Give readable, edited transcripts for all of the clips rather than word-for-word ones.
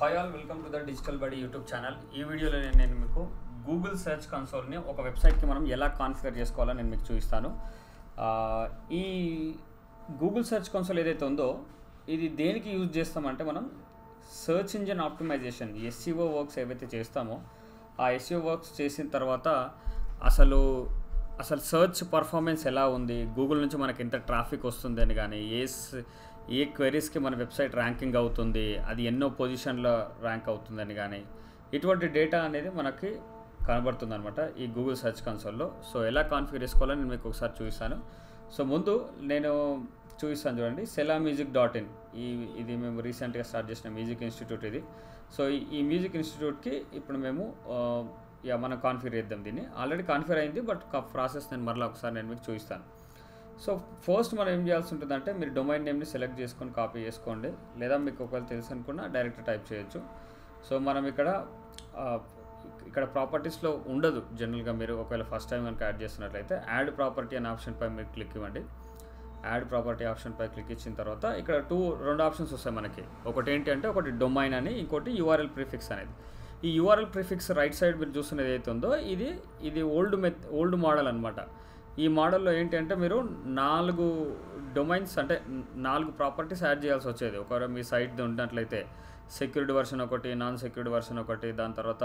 Hi all, welcome to the digital buddy YouTube channel. ఈ వీడియోలో నేను మీకు గూగుల్ సెర్చ్ కన్సోల్ని ఒక వెబ్సైట్కి మనం ఎలా కాన్ఫిగర్ చేసుకోవాలో నేను మీకు చూపిస్తాను. ఈ గూగుల్ సెర్చ్ కన్సోల్ ఏదైతే ఉందో ఇది దేనికి యూజ్ చేస్తామంటే మనం search engine optimisation SEO works ఏవైతే చేస్తామో ఆ SEO వర్క్స్ చేసిన తర్వాత అసలు సెర్చ్ పర్ఫార్మెన్స్ ఎలా ఉంది, గూగుల్ నుంచి మనకి ఎంత ట్రాఫిక్ వస్తుంది అని కానీ ఏ క్వెరీస్కి మన వెబ్సైట్ ర్యాంకింగ్ అవుతుంది, అది ఎన్నో పొజిషన్లో ర్యాంక్ అవుతుందని కానీ ఇటువంటి డేటా అనేది మనకి కనబడుతుంది అనమాట ఈ గూగుల్ సెర్చ్ కన్సోల్లో. సో ఎలా కాన్ఫిగర్ చేసుకోవాలని నేను మీకు ఒకసారి చూపిస్తాను. సో ముందు నేను చూపిస్తాను చూడండి, selamusic.in. ఇది మేము రీసెంట్గా స్టార్ట్ చేసిన మ్యూజిక్ ఇన్స్టిట్యూట్ ఇది. సో ఈ మ్యూజిక్ ఇన్స్టిట్యూట్కి ఇప్పుడు మేము మనం కాన్ఫిగర్ చేద్దాం. దీన్ని ఆల్రెడీ కాన్ఫిగర్ అయింది, బట్ ప్రాసెస్ నేను మరలా ఒకసారి నేను మీకు చూపిస్తాను. సో ఫస్ట్ మనం ఏం చేయాల్సి ఉంటుందంటే మీరు డొమైన్ నేమ్ని సెలెక్ట్ చేసుకొని కాపీ చేసుకోండి, లేదా మీకు ఒకవేళ తెలుసు అనుకున్నా డైరెక్ట్ టైప్ చేయొచ్చు. సో మనం ఇక్కడ ప్రాపర్టీస్లో ఉండదు జనరల్గా. మీరు ఒకవేళ ఫస్ట్ టైం కనుక యాడ్ చేస్తున్నట్లయితే యాడ్ ప్రాపర్టీ అనే ఆప్షన్పై మీరు క్లిక్ ఇవ్వండి. యాడ్ ప్రాపర్టీ ఆప్షన్పై క్లిక్ ఇచ్చిన తర్వాత ఇక్కడ రెండు ఆప్షన్స్ వస్తాయి మనకి. ఒకటి ఏంటి అంటే ఒకటి డొమైన్ అని, ఇంకోటి URL ప్రిఫిక్స్ అనేది. ఈ URL ప్రిఫిక్స్ రైట్ సైడ్ మీరు చూస్తున్నది ఏదైతే ఉందో ఇది ఓల్డ్ మోడల్ అనమాట. ఈ మోడల్లో ఏంటి అంటే మీరు 4 డొమైన్స్ అంటే 4 ప్రాపర్టీస్ యాడ్ చేయాల్సి వచ్చేది. ఒకవేళ మీ సైట్ ఉన్నట్లయితే సెక్యూర్డ్ వర్షన్ ఒకటి, నాన్ సెక్యూర్డ్ వర్షన్ ఒకటి, దాని తర్వాత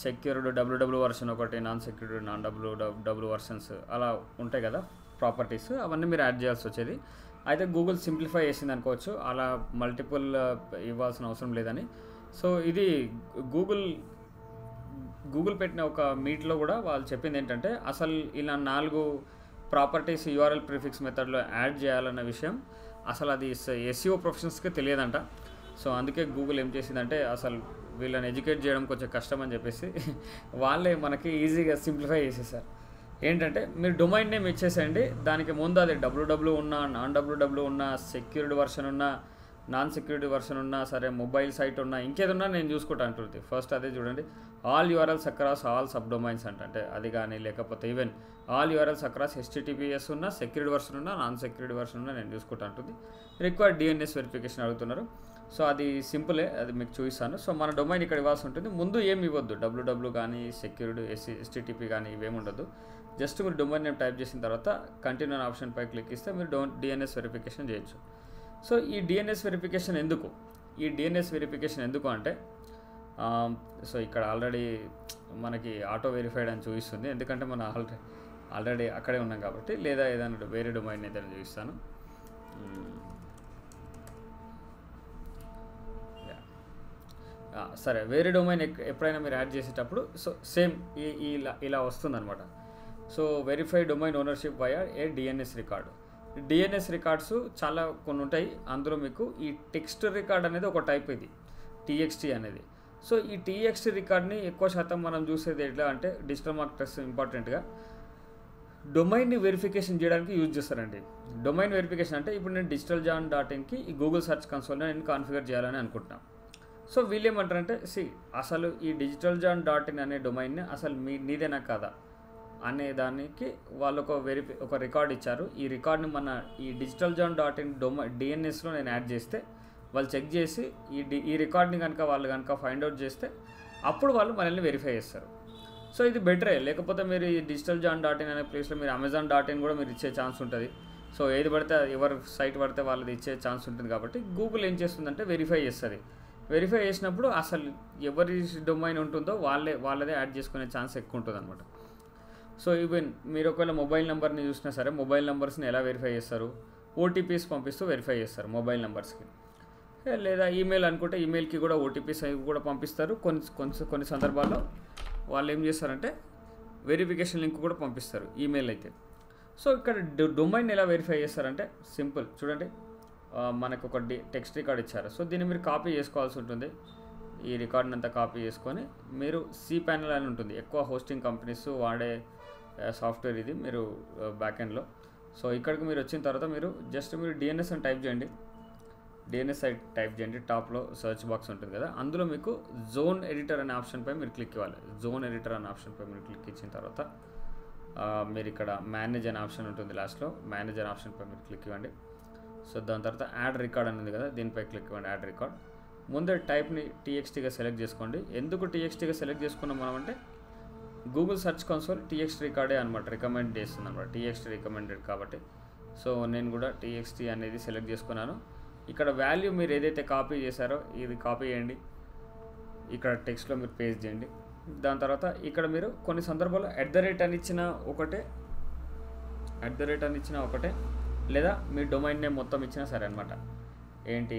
సెక్యూర్డ్ WWW వర్షన్ ఒకటి, non secured non WWW versions అలా ఉంటాయి కదా ప్రాపర్టీస్, అవన్నీ మీరు యాడ్ చేయాల్సి వచ్చేది. అయితే గూగుల్ సింప్లిఫై చేసింది అనుకోవచ్చు, అలా మల్టిపుల్ ఇవ్వాల్సిన అవసరం లేదని. సో ఇది గూగుల్ పెట్టిన ఒక మీట్లో కూడా వాళ్ళు చెప్పింది ఏంటంటే అసలు ఇలా 4 ప్రాపర్టీస్ URL ప్రిఫిక్స్ మెథడ్లో యాడ్ చేయాలన్న విషయం అసలు అది SEO ప్రొఫెషనల్స్కి తెలియదంట. సో అందుకే గూగుల్ ఏం చేసిందంటే అసలు వీళ్ళని ఎడ్యుకేట్ చేయడం కొంచెం కష్టం అని చెప్పేసి వాళ్ళే మనకి ఈజీగా సింప్లిఫై చేసేసారు. ఏంటంటే మీరు డొమైన్ నేమ్ ఇచ్చేసేయండి, దానికి ముందు అది WWW ఉన్నా, నాన్ WWW ఉన్నా, సెక్యూర్డ్ వర్షన్ ఉన్నా, నాన్ సెక్యూరిటీ వర్షన్ ఉన్నా సరే, మొబైల్ సైట్ ఉన్నా, ఇంకేదన్నా నేను చూసుకుంటా అంటుంది. ఫస్ట్ అదే చూడండి, all URLs across all sub domains అంటే అది కానీ, లేకపోతే even all URLs across HTTPS ఉన్నా, సెక్యూరిటీ వర్షన్ ఉన్నా, నాన్ సెక్యూరిటీ వర్షన్ ఉన్నా నేను చూసుకుంటా అంటుంది. రిక్వైర్డ్ DNS వెరిఫికేషన్ అడుగుతున్నారు. సో అది సింపులే, అది మీకు చూపిస్తాను. సో మన డొమైన్ ఇక్కడ ఇవ్వాల్సి ఉంటుంది. ముందు ఏమి ఇవ్వద్దు, WWW కానీ, సెక్యూరిటీ HTTP కానీ ఇవేమి ఉండదు. జస్ట్ మీరు డొమైన్ నేమ్ టైప్ చేసిన తర్వాత కంటిన్యూ ఆప్షన్పై క్లిక్ ఇస్తే మీరు DNS వెరిఫికేషన్ చేయొచ్చు. సో ఈ DNS వెరిఫికేషన్ ఎందుకు? అంటే సో ఇక్కడ ఆల్రెడీ మనకి ఆటో వెరిఫైడ్ అని చూపిస్తుంది, ఎందుకంటే మనం ఆల్రెడీ అక్కడే ఉన్నాం కాబట్టి. లేదా ఏదైనా వేరే డొమైన్ ఏదైనా చూపిస్తాను. సరే, వేరే డొమైన్ ఎప్పుడైనా మీరు యాడ్ చేసేటప్పుడు సో సేమ్ ఇలా వస్తుందన్నమాట. So verify domain ownership via DNS record. DNS records చాలా కొన్ని ఉంటాయి. అందులో మీకు ఈ టెక్స్ట్ రికార్డ్ అనేది ఒక టైప్, ఇది TXT అనేది. సో ఈ TXT రికార్డ్ని ఎక్కువ శాతం మనం చూసేది ఎట్లా అంటే డిజిటల్ మార్కెటర్స్ ఇంపార్టెంట్గా డొమైన్ని వెరిఫికేషన్ చేయడానికి యూజ్ చేస్తారండి. డొమైన్ వెరిఫికేషన్ అంటే ఇప్పుడు నేను digitaljan.inకి ఈ గూగుల్ సెర్చ్ కన్సోల్ని నేను కాన్ఫిగర్ చేయాలని అనుకుంటున్నాను. సో వీళ్ళు ఏమంటారంటే అసలు ఈ digitaljan.in అనే డొమైన్ని అసలు నీదేనా కాదా అనే దానికి వాళ్ళు ఒక రికార్డ్ ఇచ్చారు. ఈ రికార్డ్ని మన ఈ digitaljan.in DNSలో నేను యాడ్ చేస్తే వాళ్ళు చెక్ చేసి ఈ రికార్డ్ని కనుక ఫైండ్ అవుట్ చేస్తే అప్పుడు వాళ్ళు మనల్ని వెరిఫై చేస్తారు. సో ఇది బెటరే. లేకపోతే మీరు ఈ digitaljan.in అనే ప్లేస్లో మీరు amazon.in కూడా మీరు ఇచ్చే ఛాన్స్ ఉంటుంది. సో ఏది పడితే ఎవరి సైట్ పడితే వాళ్ళది ఇచ్చే ఛాన్స్ ఉంటుంది. కాబట్టి గూగుల్ ఏం చేస్తుందంటే వెరిఫై చేస్తుంది. వెరిఫై చేసినప్పుడు అసలు ఎవరి డొమైన్ ఉంటుందో వాళ్ళదే యాడ్ చేసుకునే ఛాన్స్ ఎక్కువ ఉంటుంది అనమాట. సో ఈవెన్ మీరు ఒకవేళ మొబైల్ నెంబర్ని చూసినా సరే, మొబైల్ నెంబర్స్ని ఎలా వెరిఫై చేస్తారు? OTPs పంపిస్తూ వెరిఫై చేస్తారు మొబైల్ నెంబర్స్కి. లేదా ఈమెయిల్ అనుకుంటే ఈమెయిల్కి కూడా OTPs కూడా పంపిస్తారు. కొన్ని సందర్భాల్లో వాళ్ళు ఏం చేస్తారంటే వెరిఫికేషన్ లింక్ కూడా పంపిస్తారు ఈమెయిల్ అయితే. సో ఇక్కడ డొమైన్ ఎలా వెరిఫై చేస్తారంటే సింపుల్ చూడండి, మనకు ఒక టెక్స్ట్ రికార్డ్ ఇచ్చారు. సో దీన్ని మీరు కాపీ చేసుకోవాల్సి ఉంటుంది. ఈ రికార్డ్ని అంతా కాపీ చేసుకొని మీరు cPanel అని ఉంటుంది, ఎక్కువ హోస్టింగ్ కంపెనీస్ వాడే సాఫ్ట్వేర్ ఇది, మీరు బ్యాకెండ్లో. సో ఇక్కడికి మీరు వచ్చిన తర్వాత మీరు DNS అని టైప్ చేయండి. DNS సైట్ టైప్ చేయండి. టాప్లో సర్చ్ బాక్స్ ఉంటుంది కదా, అందులో మీకు జోన్ ఎడిటర్ అనే ఆప్షన్పై మీరు క్లిక్ ఇవ్వాలి. జోన్ ఎడిటర్ అనే ఆప్షన్పై మీరు క్లిక్ ఇచ్చిన తర్వాత మీరు ఇక్కడ మేనేజ్ అనే ఆప్షన్ ఉంటుంది లాస్ట్లో, మేనేజ్ అనే ఆప్షన్పై మీరు క్లిక్ ఇవ్వండి. సో దాని తర్వాత యాడ్ రికార్డ్ అని ఉంది కదా, దీనిపై క్లిక్ ఇవ్వండి. యాడ్ రికార్డ్ ముందే టైప్ని టీఎక్స్టీగా సెలెక్ట్ చేసుకోండి. ఎందుకు టీఎక్స్టీగా సెలెక్ట్ చేసుకున్నాం మనం అంటే గూగుల్ సెర్చ్ కన్సోల్ టీఎక్స్టీ రికార్డే అనమాట రికమెండ్ చేస్తుంది అనమాట, టీఎక్స్టీ రికమెండెడ్ కాబట్టి. సో నేను కూడా టీఎక్స్టీ అనేది సెలెక్ట్ చేసుకున్నాను. ఇక్కడ వాల్యూ మీరు ఏదైతే కాపీ చేశారో ఇది కాపీ చేయండి, ఇక్కడ టెక్స్ట్లో మీరు పేస్ట్ చేయండి. దాని తర్వాత ఇక్కడ మీరు కొన్ని సందర్భాల్లో @ అని ఇచ్చిన ఒకటే లేదా మీ డొమైన్ నేమ్ మొత్తం ఇచ్చినా సరే అనమాట. ఏంటి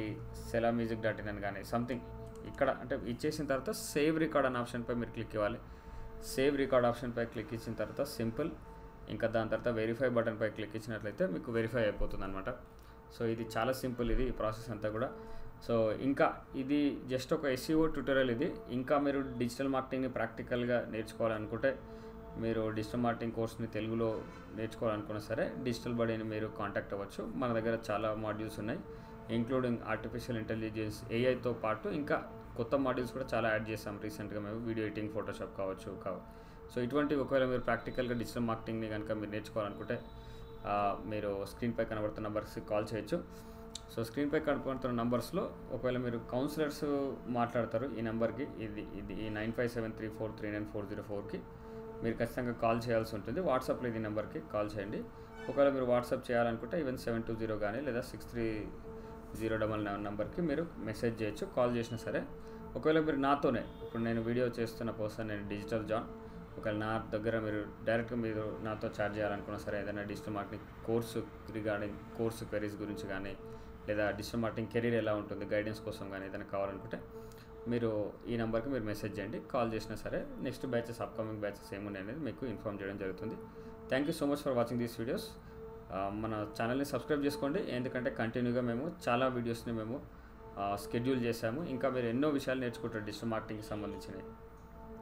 selamusic.in అని కానీ సంథింగ్ ఇక్కడ అంటే ఇచ్చేసిన తర్వాత సేవ్ రికార్డ్ అనే ఆప్షన్పై మీరు క్లిక్ ఇవ్వాలి. సేవ్ రికార్డ్ ఆప్షన్పై క్లిక్ ఇచ్చిన తర్వాత సింపుల్, ఇంకా దాని తర్వాత వెరిఫై బటన్పై క్లిక్ ఇచ్చినట్లయితే మీకు వెరిఫై అయిపోతుంది అనమాట. సో ఇది చాలా సింపుల్ ఇది ప్రాసెస్ అంతా కూడా. సో ఇంకా ఇది జస్ట్ ఒక SEO ట్యూటోరియల్ ఇది. ఇంకా మీరు డిజిటల్ మార్కెటింగ్ని ప్రాక్టికల్గా నేర్చుకోవాలనుకుంటే మీరు డిజిటల్ మార్కెటింగ్ కోర్స్ని తెలుగులో నేర్చుకోవాలనుకున్నా సరే డిజిటల్ బడీని మీరు కాంటాక్ట్ అవ్వచ్చు. మన దగ్గర చాలా మాడ్యూల్స్ ఉన్నాయి, ఇంక్లూడింగ్ ఆర్టిఫిషియల్ ఇంటెలిజెన్స్, ఏఐతో పాటు ఇంకా కొత్త మాడ్యూల్స్ కూడా చాలా యాడ్ చేసాం రీసెంట్గా మేము, వీడియో ఎడిటింగ్, ఫోటోషాప్ కావచ్చు. సో ఇటువంటి ఒకవేళ మీరు ప్రాక్టికల్గా డిజిటల్ మార్కెటింగ్ని కనుక మీరు నేర్చుకోవాలనుకుంటే మీరు స్క్రీన్పై కనబడుతున్న నెంబర్స్కి కాల్ చేయొచ్చు. సో స్క్రీన్పై కనబడుతున్న నెంబర్స్లో ఒకవేళ మీరు కౌన్సిలర్స్ మాట్లాడతారు ఈ నెంబర్కి, ఇది 9573439404కి మీరు ఖచ్చితంగా కాల్ చేయాల్సి ఉంటుంది. వాట్సాప్లో ఇది నెంబర్కి కాల్ చేయండి. ఒకవేళ మీరు వాట్సాప్ చేయాలనుకుంటే ఈవెన్ 720 కానీ లేదా 6309 నెంబర్కి మీరు మెసేజ్ చేయొచ్చు, కాల్ చేసినా సరే. ఒకవేళ మీరు నాతోనే, ఇప్పుడు నేను వీడియో చేస్తున్న పర్సన్ నేను డిజిటల్ జాన్, ఒకవేళ నా దగ్గర మీరు డైరెక్ట్గా మీరు నాతో చాట్ చేయాలనుకున్నా సరే, ఏదైనా digital marketing course regarding course queries గురించి కానీ లేదా డిజిటల్ మార్కెటింగ్ కెరీర్ ఎలా ఉంటుంది గైడెన్స్ కోసం కానీ ఏదైనా కావాలనుకుంటే మీరు ఈ నెంబర్కి మీరు మెసేజ్ చేయండి, కాల్ చేసినా సరే. నెక్స్ట్ బ్యాచెస్, అప్కమింగ్ బ్యాచెస్ ఏమున్నాయి అనేది మీకు ఇన్ఫార్మ్ చేయడం జరుగుతుంది. Thank you so much for watching these videos. మన ఛానల్ని సబ్స్క్రైబ్ చేసుకోండి, ఎందుకంటే కంటిన్యూగా మేము చాలా వీడియోస్ని మేము షెడ్యూల్ చేశాము. ఇంకా మీరు ఎన్నో విషయాలు నేర్చుకుంటారు డిజిటల్ మార్కెటింగ్కి సంబంధించినవి.